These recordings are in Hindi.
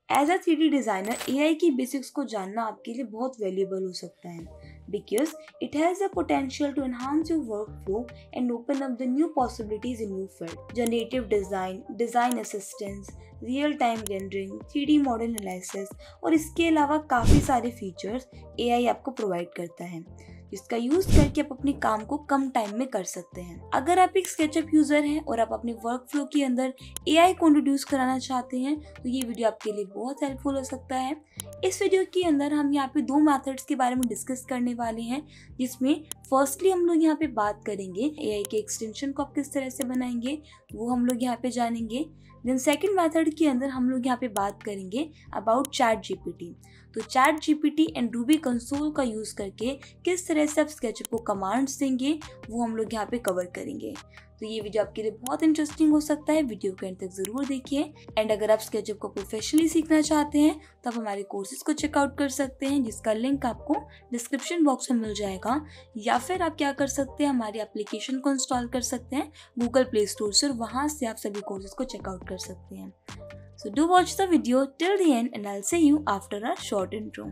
As a 3D designer AI की बेसिक्स को जानना आपके लिए बहुत वैल्यूएबल हो सकता है because it has the potential to enhance your workflow and open up the new possibilities in your field. Generative design, design assistance, real time rendering, 3D model analysis और इसके अलावा काफ़ी सारे फीचर्स AI आपको प्रोवाइड करता है जिसका यूज करके आप अपने काम को कम टाइम में कर सकते हैं। अगर आप एक स्केचअप यूजर हैं और आप अपने वर्क फ्लो के अंदर AI को इंट्रोड्यूस कराना चाहते हैं तो ये वीडियो आपके लिए बहुत हेल्पफुल हो सकता है। इस वीडियो के अंदर हम यहाँ पे दो मेथड्स के बारे में डिस्कस करने वाले हैं जिसमें फर्स्टली हम लोग यहाँ पे बात करेंगे AI के एक्सटेंशन को आप किस तरह से बनाएंगे वो हम लोग यहाँ पे जानेंगे। देन सेकंड मेथड के अंदर हम लोग यहाँ पे बात करेंगे अबाउट चैट जीपीटी। तो chat GPT and Ruby console का यूज़ करके किस तरह से आप स्केचअप को कमांड्स देंगे वो हम लोग यहाँ पे कवर करेंगे। तो ये वीडियो आपके लिए बहुत इंटरेस्टिंग हो सकता है, वीडियो को एंड तक ज़रूर देखिए। एंड अगर आप स्केचअप को प्रोफेशनली सीखना चाहते हैं तो आप हमारे कोर्सेज को चेकआउट कर सकते हैं जिसका लिंक आपको डिस्क्रिप्शन बॉक्स में मिल जाएगा, या फिर आप क्या कर सकते हैं हमारी एप्लीकेशन को इंस्टॉल कर सकते हैं गूगल प्ले स्टोर से और वहाँ से आप सभी कोर्सेज को चेकआउट कर सकते हैं। So do watch the video till the end and I'll see you after a short intro.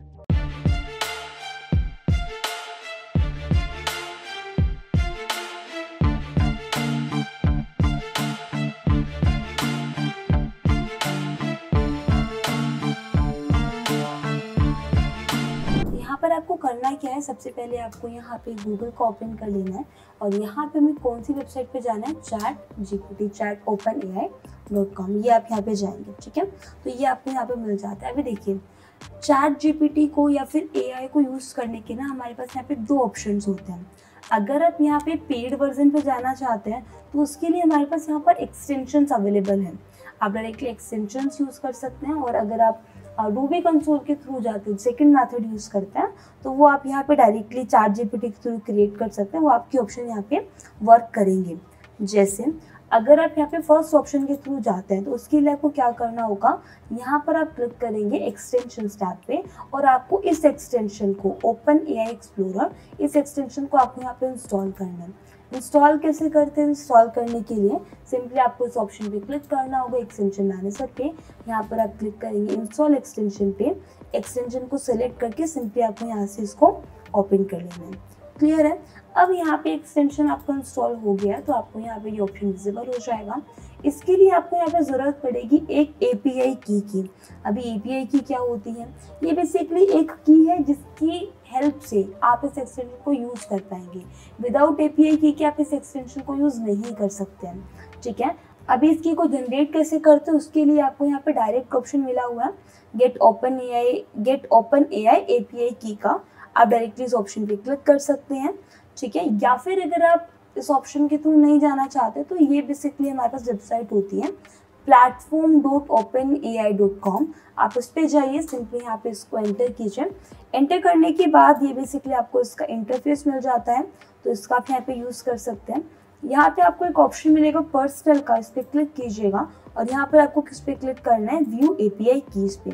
यहाँ पर आपको करना क्या है, सबसे पहले आपको यहाँ पे गूगल को ओपन कर लेना है और यहाँ पे हमें कौन सी वेबसाइट पे जाना है, चैट जीपीटी चैट openai.com, ये आप यहाँ पे जाएंगे। ठीक है, तो ये आपको यहाँ पे मिल जाता है। अभी देखिए चैट जीपीटी को या फिर AI को यूज़ करने के ना हमारे पास यहाँ पे दो ऑप्शंस होते हैं। अगर आप यहाँ पे पेड वर्जन पे जाना चाहते हैं तो उसके लिए हमारे पास यहाँ पर एक्सटेंशंस अवेलेबल हैं, आप डायरेक्टली एक्सटेंशंस यूज़ कर सकते हैं। और अगर आप रूबी कंसोल के थ्रू जाते हैं, सेकंड मेथड यूज़ करते हैं, तो वो आप यहाँ पे डायरेक्टली चैट जीपीटी के थ्रू क्रिएट कर सकते हैं। वो आपके ऑप्शन यहाँ पे वर्क करेंगे। जैसे अगर आप यहाँ पे फर्स्ट ऑप्शन के थ्रू जाते हैं तो उसके लिए आपको क्या करना होगा, यहाँ पर आप क्लिक करेंगे एक्सटेंशन टैब पे और आपको इस एक्सटेंशन को OpenAI एक्सप्लोरर, इस एक्सटेंशन को आपको यहाँ पे इंस्टॉल करना है। इंस्टॉल कैसे करते हैं, इंस्टॉल करने के लिए सिंपली आपको इस ऑप्शन पे क्लिक करना होगा एक्सटेंशन मैनेजर पे। यहाँ पर आप क्लिक करेंगे इंस्टॉल एक्सटेंशन पे, एक्सटेंशन को सिलेक्ट करके सिंपली आपको यहाँ से इसको ओपन कर लेना है। क्लियर है। अब यहाँ पे एक्सटेंशन आपका इंस्टॉल हो गया है तो आपको यहाँ पे ये ऑप्शन विजिबल हो जाएगा। इसके लिए आपको यहाँ पे ज़रूरत पड़ेगी एक API की। अभी API की क्या होती है, ये बेसिकली एक की है जिसकी हेल्प से आप इस एक्सटेंशन को यूज़ कर पाएंगे। विदाउट API की के आप इस एक्सटेंशन को यूज़ नहीं कर सकते हैं। ठीक है, अभी इसकी को जनरेट कैसे करते हैं उसके लिए आपको यहाँ पे डायरेक्ट ऑप्शन मिला हुआ है गेट ओपन AI API की का, आप डायरेक्टली इस ऑप्शन पे क्लिक कर सकते हैं। ठीक है, या फिर अगर आप इस ऑप्शन के थ्रू नहीं जाना चाहते तो ये बेसिकली हमारे पास वेबसाइट होती है platform.openai.com, आप उस पर जाइए, सिंपली यहाँ पे इसको एंटर कीजिए। एंटर करने के बाद ये बेसिकली आपको इसका इंटरफेस मिल जाता है, तो इसका आप यहाँ पे यूज़ कर सकते हैं। यहाँ पे आपको एक ऑप्शन मिलेगा पर्सनल का, इस पर क्लिक कीजिएगा और यहाँ पर आपको किस पे क्लिक करना है, व्यू API कीज़ पे।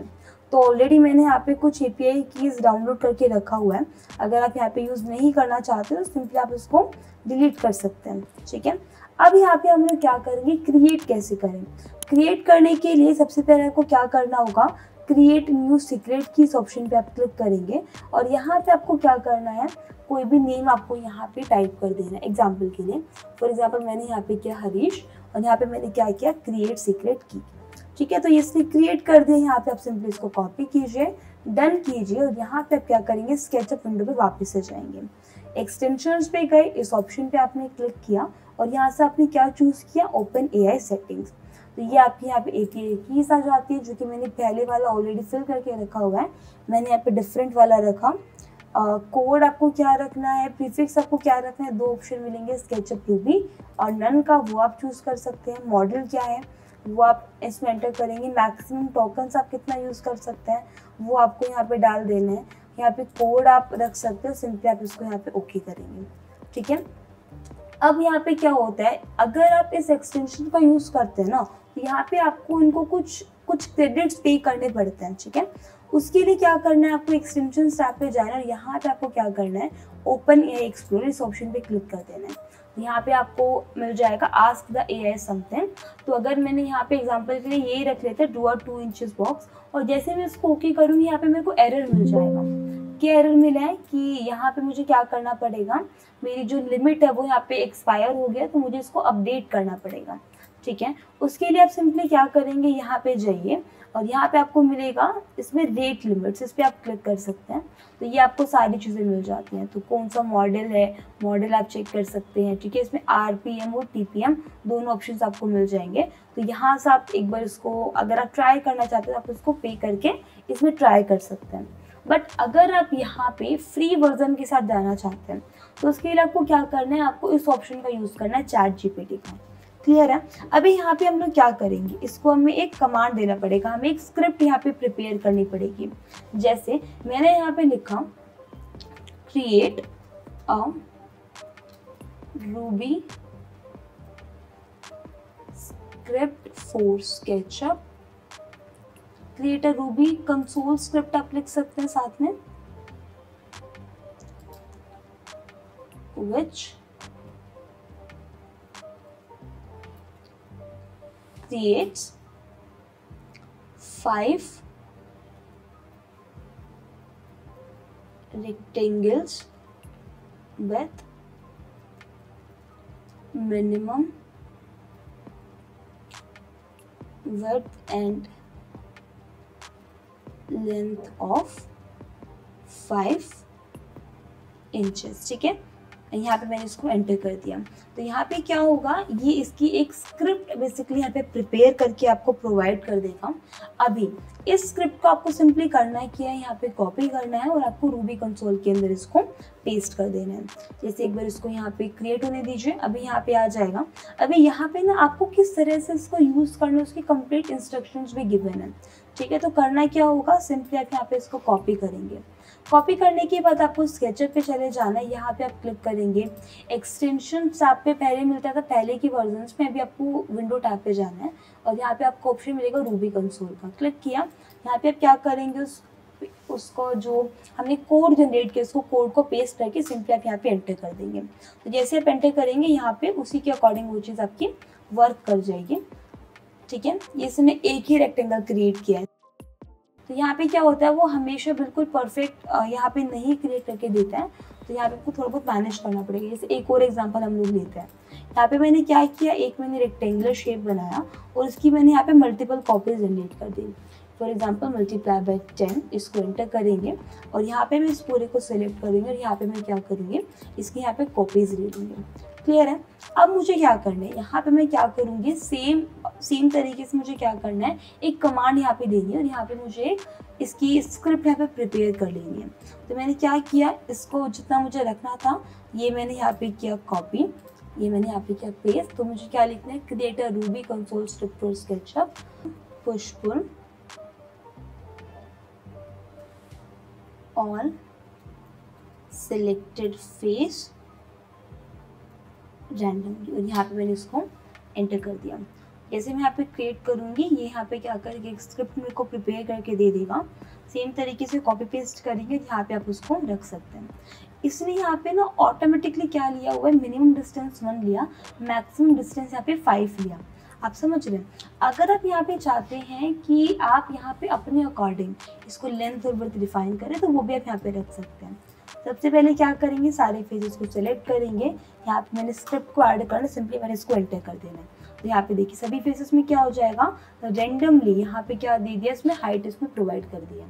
तो ऑलरेडी मैंने यहाँ पे कुछ API कीज़ डाउनलोड करके रखा हुआ है, अगर आप यहाँ पे यूज़ नहीं करना चाहते तो सिंपली आप इसको डिलीट कर सकते हैं। ठीक है, अब यहाँ पे हम लोग क्या करेंगे, क्रिएट कैसे करें। क्रिएट करने के लिए सबसे पहले आपको क्या करना होगा, क्रिएट न्यू सीक्रेट की इस ऑप्शन पे आप क्लिक करेंगे और यहाँ पे आपको क्या करना है, कोई भी नेम आपको यहाँ पे टाइप कर देना है। एग्जाम्पल के लिए, फॉर एग्जाम्पल मैंने यहाँ पे किया हरीश और यहाँ पे मैंने क्या किया, क्रिएट सीक्रेट की। ठीक है, तो इसने क्रिएट कर दिया। यहाँ पे आप सिंपली इसको कॉपी कीजिए, डन कीजिए और यहाँ पे आप क्या करेंगे, स्केचअप विंडो पे वापस से जाएंगे। एक्सटेंशंस पे गए, इस ऑप्शन पे आपने क्लिक किया और यहाँ से आपने क्या चूज़ किया, OpenAI सेटिंग्स। तो ये आपके यहाँ पे API कीज़ आ जाती है, जो कि मैंने पहले वाला ऑलरेडी फिल करके रखा हुआ है, मैंने यहाँ पे डिफरेंट वाला रखा। कोड आपको क्या रखना है, प्रीफिक्स आपको क्या रखना है, दो ऑप्शन मिलेंगे, स्केचअप रूबी और नन का, वो आप चूज़ कर सकते हैं। मॉडल क्या है वो आप इसमें एंटर करेंगे। मैक्सिमम टोकन्स आप कितना यूज़ कर सकते हैं वो आपको यहाँ पे डाल देना है। यहाँ पे कोड आप रख सकते हो, सिंपली आप इसको यहाँ पे ओके करेंगे। ठीक है, अब यहाँ पे क्या होता है, अगर आप इस एक्सटेंशन का यूज़ करते हैं ना तो यहाँ पे आपको इनको कुछ क्रेडिट्स पे करने पड़ते हैं। ठीक है, उसके लिए क्या करना है, आपको एक्सटेंशन टैब पे जाना है और यहाँ पे आपको क्या करना है, OpenAI एक्सप्लोरर, इस ऑप्शन पे क्लिक कर देना है। यहाँ पे आपको मिल जाएगा आस्क द AI समथिंग। तो अगर मैंने यहाँ पे एग्जांपल के लिए यही रख लेते ड्रू अ 2 इंचेस बॉक्स, और जैसे मैं इसको ओके करूँगी यहाँ पे मेरे को एरर मिल जाएगा। क्या एरर मिला है कि यहाँ पे मुझे क्या करना पड़ेगा, मेरी जो लिमिट है वो यहाँ पे एक्सपायर हो गया, तो मुझे इसको अपडेट करना पड़ेगा। ठीक है, उसके लिए आप सिंपली क्या करेंगे, यहाँ पे जाइए और यहाँ पे आपको मिलेगा इसमें रेट लिमिट्स, इस पर आप क्लिक कर सकते हैं। तो ये आपको सारी चीज़ें मिल जाती हैं। तो कौन सा मॉडल है, मॉडल आप चेक कर सकते हैं। ठीक है, इसमें RPM और TPM दोनों ऑप्शंस आपको मिल जाएंगे। तो यहाँ से आप एक बार इसको अगर आप ट्राई करना चाहते हैं तो आप इसको पे करके इसमें ट्राई कर सकते हैं। बट अगर आप यहाँ पे फ्री वर्जन के साथ जाना चाहते हैं तो उसके लिए आपको क्या करना है, आपको इस ऑप्शन का यूज़ करना है, ChatGPT का। क्लियर है। अभी यहाँ पे हम लोग क्या करेंगे, इसको हमें एक कमांड देना पड़ेगा, हमें एक स्क्रिप्ट यहाँ पे प्रिपेयर करनी पड़ेगी। जैसे मैंने यहाँ पे लिखा create a Ruby script for SketchUp, create a Ruby console script आप लिख सकते हैं साथ में, which creates 5 rectangles with minimum width and length of 5 inches। ठीक है, यहाँ पे मैंने इसको एंटर कर दिया। तो यहाँ पे क्या होगा, ये इसकी एक स्क्रिप्ट बेसिकली यहाँ पे प्रिपेयर करके आपको प्रोवाइड कर देगा। अभी इस स्क्रिप्ट को आपको सिंपली करना है क्या, यहाँ पे कॉपी करना है और आपको रूबी कंसोल के अंदर इसको पेस्ट कर देना है। जैसे एक बार इसको यहाँ पे क्रिएट होने दीजिए, अभी यहाँ पे आ जाएगा। अभी यहाँ पे ना आपको किस तरह से इसको यूज़ करना है उसकी कंप्लीट इंस्ट्रक्शंस भी गिवन है। ठीक है, तो करना क्या होगा, सिंपली आप यहाँ पे इसको कॉपी करेंगे। कॉपी करने के बाद आपको स्केचअप पे चले जाना है, यहाँ पे आप क्लिक करेंगे। एक्सटेंशंस आप पे पहले मिलता था पहले की वर्जन्स में, अभी आपको विंडो टैब पे जाना है और यहाँ पे आपको ऑप्शन मिलेगा रूबी कंसोल का। क्लिक किया, यहाँ पे आप क्या करेंगे, उसको जो हमने कोड जनरेट किया उसको कोड को पेस्ट करके सिंपली आप यहाँ पे एंटर कर देंगे। तो जैसे आप एंटर करेंगे यहाँ पे उसी के अकॉर्डिंग वो चीज़ आपकी वर्क कर जाएगी। ठीक है, ये इसने एक ही रेक्टेंगल क्रिएट किया है। तो यहाँ पे क्या होता है, वो हमेशा बिल्कुल परफेक्ट यहाँ पे नहीं क्रिएट करके देता है। तो यहाँ पे आपको थोड़ा बहुत मैनेज करना पड़ेगा। जैसे एक और एग्जांपल हम लोग लेते हैं, यहाँ पे मैंने क्या किया, एक मैंने रेक्टेंगुलर शेप बनाया और इसकी मैंने यहाँ पे मल्टीपल कॉपीज जनरेट कर दी। फॉर एग्जाम्पल मल्टीप्लाई बाय 10, इसको एंटर करेंगे और यहाँ पे मैं इस पूरे को सिलेक्ट करूँगी और यहाँ पे मैं क्या करूँगी, इसकी यहाँ पे कॉपीज ले लूँगी। क्लियर है। अब मुझे क्या करना है, यहाँ पे मैं क्या करूँगी, सेम तरीके से मुझे क्या करना है, एक कमांड यहाँ पे देनी है और यहाँ पे मुझे इसकी स्क्रिप्ट यहाँ पे प्रिपेयर कर लेनी है। तो मैंने क्या किया, इसको जितना मुझे रखना था ये मैंने यहाँ पे किया कॉपी, ये मैंने यहाँ पे किया पेस्ट। तो मुझे क्या लिखना है, create a Ruby console script for SketchUp, push pull all selected face randomly, और यहाँ पे मैंने इसको एंटर कर दिया। जैसे मैं यहाँ पे क्रिएट करूँगी, ये यहाँ पे क्या करेंगे, एक स्क्रिप्ट मेरे को प्रिपेयर करके दे देगा। सेम तरीके से कॉपी पेस्ट करेंगे, यहाँ पे आप उसको रख सकते हैं। इसने यहाँ पे ना ऑटोमेटिकली क्या लिया हुआ है, मिनिमम डिस्टेंस 1 लिया, मैक्सिमम डिस्टेंस यहाँ पे 5 लिया। आप समझ रहे हैं। अगर आप यहाँ पे चाहते हैं कि आप यहाँ पे अपने अकॉर्डिंग इसको लेंथ और विड्थ डिफाइन करें तो वो भी आप यहाँ पे रख सकते हैं। सबसे पहले क्या करेंगे, सारे फेजेस को सिलेक्ट करेंगे, यहाँ पे मैंने स्क्रिप्ट को ऐड करना, सिंपली मैंने इसको एंटर कर देना है। तो यहाँ पे देखिए सभी फेसेस में क्या हो जाएगा, रेंडमली यहाँ पे क्या दे दिया, इसमें हाइट इसमें प्रोवाइड कर दिया।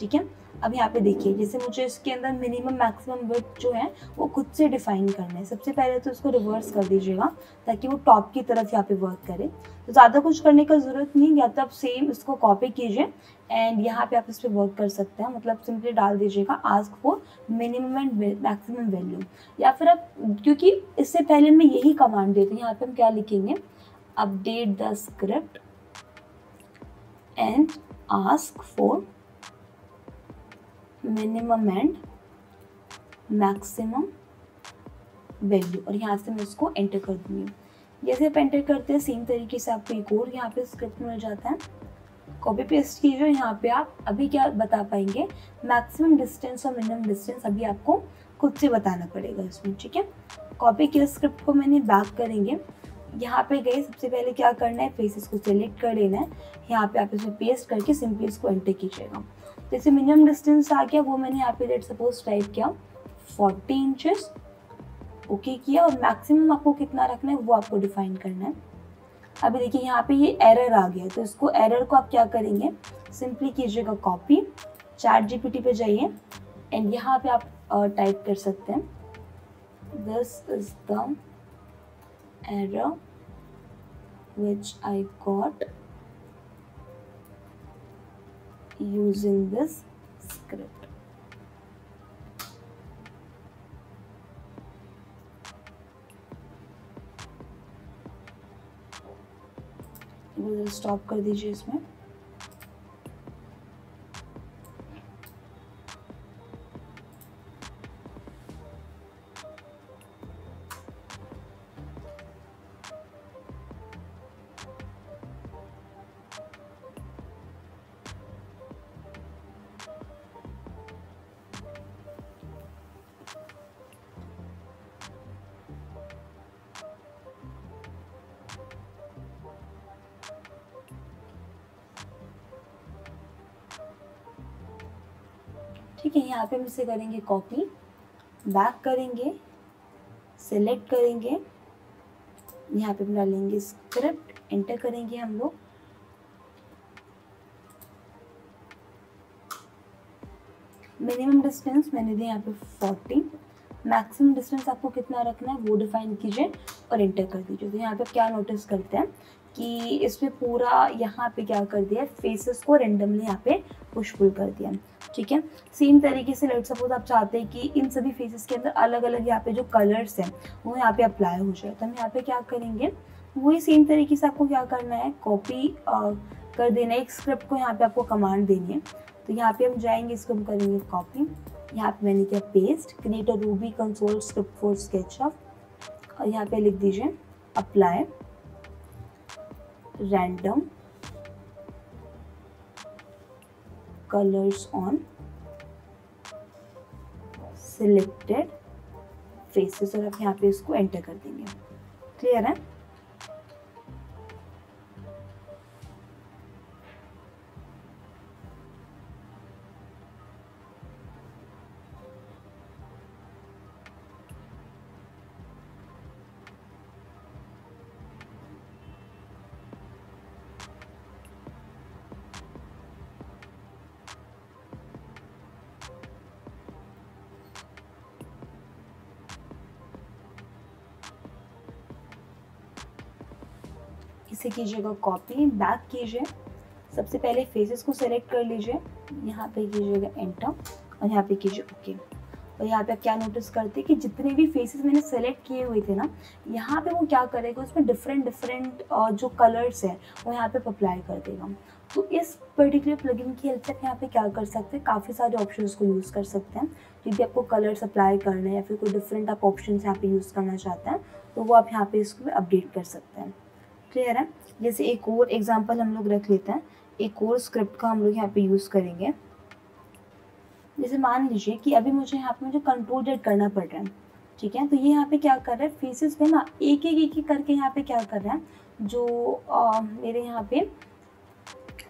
ठीक है, अब यहाँ पे देखिए जैसे मुझे इसके अंदर मिनिमम मैक्सिमम विड्थ जो है वो खुद से डिफाइन करना है। सबसे पहले तो इसको रिवर्स कर दीजिएगा ताकि वो टॉप की तरफ यहाँ पे वर्क करे। तो ज़्यादा कुछ करने का ज़रूरत नहीं, या तो आप सेम इसको कॉपी कीजिए एंड यहाँ पे आप इस पर वर्क कर सकते हैं। मतलब सिंपली डाल दीजिएगा ask for minimum and maximum value, या फिर आप, क्योंकि इससे पहले मैं यही कमांड देती हूँ, यहाँ पे हम क्या लिखेंगे, update the script and ask for minimum and maximum value, और यहाँ से मैं इसको एंटर कर दूँगी। जैसे आप एंटर करते हैं सेम तरीके से आपको एक और यहाँ पे स्क्रिप्ट मिल जाता है। कॉपी पेस्ट कीजिए, यहाँ पे आप अभी क्या बता पाएंगे, मैक्सिमम डिस्टेंस और मिनिमम डिस्टेंस अभी आपको खुद से बताना पड़ेगा इसमें। ठीक है, कॉपी किया स्क्रिप्ट को मैंने, बैक करेंगे, यहाँ पे गए, सबसे पहले क्या करना है, फेसेस को सिलेक्ट कर लेना है, यहाँ पे आप इसमें पेस्ट करके सिंपली इसको एंटर कीजिएगा। जैसे मिनिमम डिस्टेंस आ गया वो मैंने यहाँ पे लेट सपोज टाइप किया 40 इंचेस, ओके किया, और मैक्सिमम आपको कितना रखना है वो आपको डिफाइन करना है। अभी देखिए यहाँ पे ये एरर आ गया, तो इसको एरर को आप क्या करेंगे, सिंपली कीजिएगा कॉपी, चैट जीपीटी पे जाइए एंड यहाँ पे आप टाइप कर सकते हैं this is the error which I got using this script. Stop कर दीजिए इसमें। ठीक है, यहाँ पे हम इसे करेंगे कॉपी, बैक करेंगे, सेलेक्ट करेंगे, यहाँ पे हम डालेंगे स्क्रिप्ट, एंटर करेंगे हम लोग। मिनिमम डिस्टेंस मैंने दिया यहाँ पे 40, मैक्सिमम डिस्टेंस आपको कितना रखना है वो डिफाइन कीजिए और एंटर कर दीजिए। तो यहाँ पे क्या नोटिस करते हैं कि इसमें पूरा यहाँ पे क्या कर दिया, फेसेस को रेंडमली यहाँ पे पुश पुल कर दिया। ठीक है, सेम तरीके से लेट सपोज आप चाहते हैं कि इन सभी फेसेस के अंदर अलग अलग यहाँ पे जो कलर्स हैं वो यहाँ पे अप्लाई हो जाए, तो हम यहाँ पे क्या करेंगे, वही सेम तरीके से आपको क्या करना है, कॉपी कर देना है, एक स्क्रिप्ट को यहाँ पे आपको कमांड देनी है। तो यहाँ पे हम जाएंगे, इसको हम करेंगे कॉपी, यहाँ पे मैंने किया paste, create a Ruby console script for SketchUp, और यहाँ पे लिख दीजिए apply random colors on selected faces, और आप यहाँ पे इसको एंटर कर देंगे। क्लियर है? इसे कीजिएगा कॉपी, बैक कीजिए, सबसे पहले फेसेस को सेलेक्ट कर लीजिए, यहाँ पे कीजिएगा एंटर और यहाँ पे कीजिए ओके। और यहाँ पे क्या नोटिस करते हैं कि जितने भी फेसेस मैंने सेलेक्ट किए हुए थे ना, यहाँ पे वो क्या करेगा, उसमें डिफरेंट जो कलर्स है वो यहाँ पे अप्लाई कर देगा। तो इस पर्टिकुलर प्लगइन की हेल्प से आप यहाँ पे क्या कर सकते हैं, काफ़ी सारे ऑप्शंस को यूज़ कर सकते हैं। यदि आपको कलर्स अप्लाई करना है या फिर कोई डिफरेंट आप ऑप्शन यहाँ पे यूज़ करना चाहते हैं तो वो आप यहाँ पे इसको अपडेट कर सकते हैं। क्लियर है? जैसे एक और एग्जांपल हम लोग रख लेते हैं, एक और स्क्रिप्ट का हम लोग यहाँ पे यूज़ करेंगे। जैसे मान लीजिए कि अभी मुझे कंट्रोल जेड करना पड़ रहा है, ठीक है, तो ये यहाँ पे क्या कर रहा है, फेसेस पे ना एक एक करके यहाँ पे क्या कर रहा है, जो मेरे यहाँ पे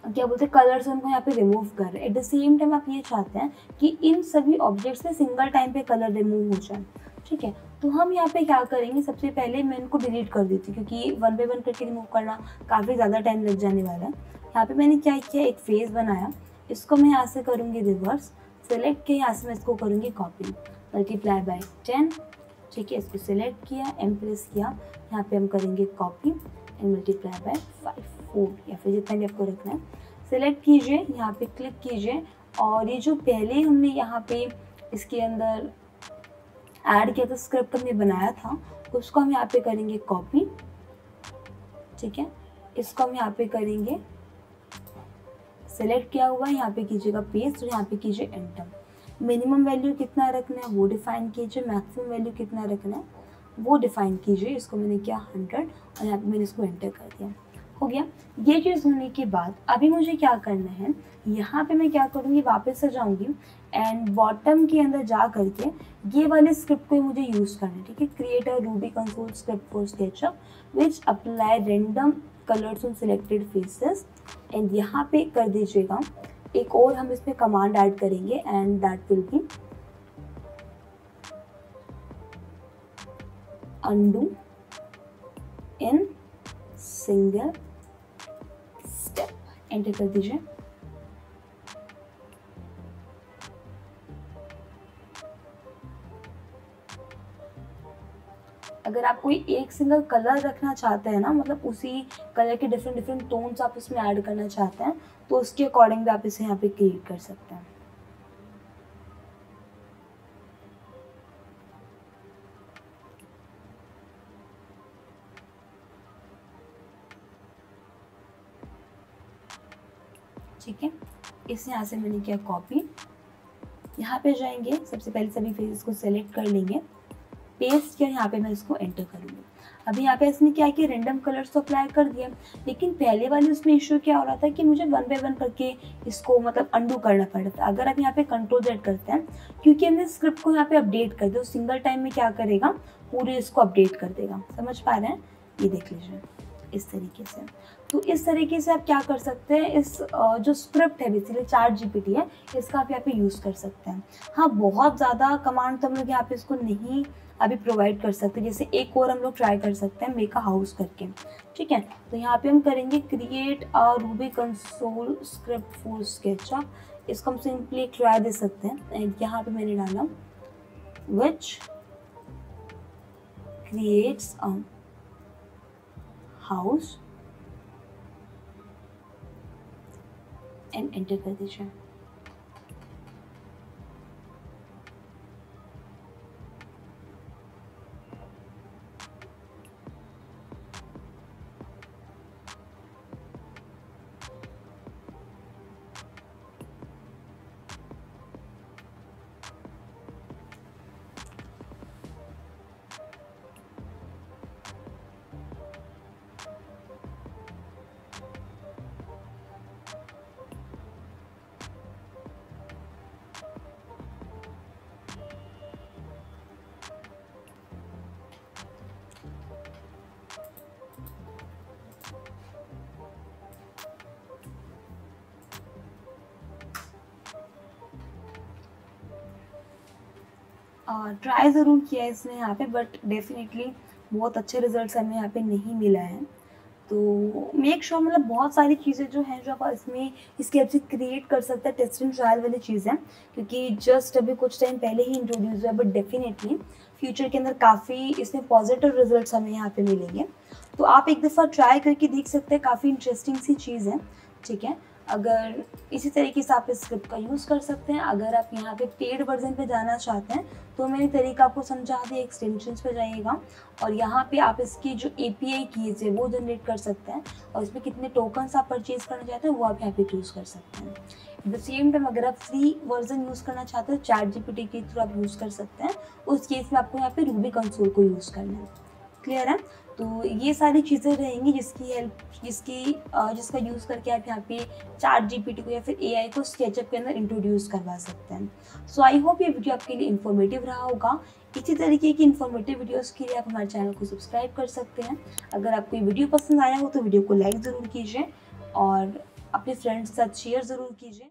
क्या बोलते हैं कलर्स उनको यहाँ पे रिमूव कर रहे हैं। एट द सेम टाइम आप ये चाहते हैं कि इन सभी ऑब्जेक्ट्स में सिंगल टाइम पे कलर रिमूव हो जाए। ठीक है, तो हम यहाँ पे क्या करेंगे, सबसे पहले मैं इनको डिलीट कर देती हूँ क्योंकि 1 बाय 1 करके रिमूव करना काफ़ी ज़्यादा टाइम लग जाने वाला है। यहाँ पे मैंने क्या किया, एक फेस बनाया, इसको मैं यहाँ से करूँगी रिवर्स, सेलेक्ट किया, यहाँ से मैं इसको करूँगी कॉपी, मल्टीप्लाई बाय 10। ठीक है, इसको सिलेक्ट किया, एम प्रेस किया, यहाँ पे हम करेंगे कॉपी एंड मल्टीप्लाई बाय 4 या फिर जितना भी आपको रखना है। सेलेक्ट कीजिए, यहाँ पे क्लिक कीजिए, और ये जो पहले हमने यहाँ पे इसके अंदर ऐड किया था, स्क्रिप्ट हमने बनाया था, उसको हम यहाँ पे करेंगे कॉपी। ठीक है, इसको हम यहाँ पे करेंगे, सेलेक्ट किया हुआ है, यहाँ पे कीजिएगा पेस्ट और यहाँ पे कीजिए एंटर। मिनिमम वैल्यू कितना रखना है वो डिफाइन कीजिए, मैक्सिमम वैल्यू कितना रखना है वो डिफाइन कीजिए। इसको मैंने किया 100 और यहाँ पे मैंने इसको एंटर कर दिया। हो गया। ये चीज़ होने के बाद अभी मुझे क्या करना है, यहाँ पे मैं क्या करूँगी, वापस से जाऊँगी एंड बॉटम के अंदर जा करके ये वाले स्क्रिप्ट को मुझे यूज़ करना है, ठीक है। Create a Ruby console script for SketchUp which apply random colours on selected faces, and यहाँ पे कर दीजिएगा एक और हम इसमें कमांड ऐड करेंगे and that will be undo in single step। Enter कर दीजिए। अगर आप कोई एक सिंगल कलर रखना चाहते हैं ना, मतलब उसी कलर के डिफरेंट डिफरेंट टोन्स आप इसमें ऐड करना चाहते हैं, तो उसके अकॉर्डिंग भी आप इसे यहाँ पे क्रिएट कर सकते हैं। ठीक है, इस यहाँ से मैंने किया कॉपी। यहाँ पे जाएंगे, सबसे पहले सभी फेसेस को सेलेक्ट कर लेंगे, पेस्ट किया, यहाँ पे मैं इसको एंटर करूँगी। अभी यहाँ पे इसने क्या किया, रैंडम कलर्स तो अप्लाई कर दिया, लेकिन पहले वाले उसमें इशू क्या हो रहा था कि मुझे 1 बाय 1 करके इसको मतलब अंडू करना पड़ा था। अगर आप यहाँ पे कंट्रोल Z करते हैं, क्योंकि हमने स्क्रिप्ट को यहाँ पे अपडेट कर दिया, सिंगल टाइम में क्या करेगा, पूरे इसको अपडेट कर देगा। समझ पा रहे हैं, ये देख लीजिए इस तरीके से। तो इस तरीके से आप क्या कर सकते हैं, इस जो स्क्रिप्ट है बेसिकली चैट जीपीटी है, इसका आप यहाँ पे यूज़ कर सकते हैं। हाँ, बहुत ज़्यादा कमांड तो हम लोग यहाँ पे इसको नहीं अभी प्रोवाइड कर सकते, जैसे एक और हम लोग ट्राई कर सकते हैं मेक अ हाउस करके, ठीक है। तो यहाँ पे हम करेंगे create a Ruby console script for SketchUp, इसको हम सिंपली ट्राई दे सकते हैं एंड यहाँ पे मैंने डाला which creates a house and enter कर दीजिए। ट्राई ज़रूर किया है इसने यहाँ पे, बट डेफिनेटली बहुत अच्छे रिजल्ट्स हमें यहाँ पे नहीं मिला है। तो मेक श्योर मतलब बहुत सारी चीज़ें जो हैं जो आप इसमें इसके हेल्प से क्रिएट कर सकते हैं, टेस्ट एंड ट्रायल वाली चीज़ें, क्योंकि जस्ट अभी कुछ टाइम पहले ही इंट्रोड्यूस हुआ है, बट डेफिनेटली फ्यूचर के अंदर काफ़ी इसमें पॉजिटिव रिजल्ट्स हमें यहाँ पे मिलेंगे। तो आप एक दफ़ा ट्राई करके देख सकते हैं, काफ़ी इंटरेस्टिंग सी चीज़ है, ठीक है। अगर इसी तरीके से आप इस स्क्रिप्ट का यूज़ कर सकते हैं। अगर आप यहाँ पे पेड वर्जन पे जाना चाहते हैं तो मैंने तरीका आपको समझा दिया, एक्सटेंशंस पे जाइएगा और यहाँ पे आप इसकी जो API कीज़ है वो जनरेट कर सकते हैं और इसमें कितने टोकन्स आप परचेज करना चाहते हैं वो आप यहाँ पे चूज़ कर सकते हैं। एट द सेम टाइम अगर आप फ्री वर्जन यूज़ करना चाहते हो चैट जीपीटी के थ्रू आप यूज़ कर सकते हैं, उस केस में आपको यहाँ पे रूबी कंसोल को यूज़ करना है। क्लियर है? तो ये सारी चीज़ें रहेंगी जिसका यूज़ करके आप यहाँ पे चैट जीपीटी को या फिर AI को स्केचअप के अंदर इंट्रोड्यूस करवा सकते हैं। सो आई होप ये वीडियो आपके लिए इन्फॉर्मेटिव रहा होगा। इसी तरीके की इन्फॉर्मेटिव वीडियोस के लिए आप हमारे चैनल को सब्सक्राइब कर सकते हैं। अगर आपको ये वीडियो पसंद आया हो तो वीडियो को लाइक ज़रूर कीजिए और अपने फ्रेंड्स के साथ शेयर ज़रूर कीजिए।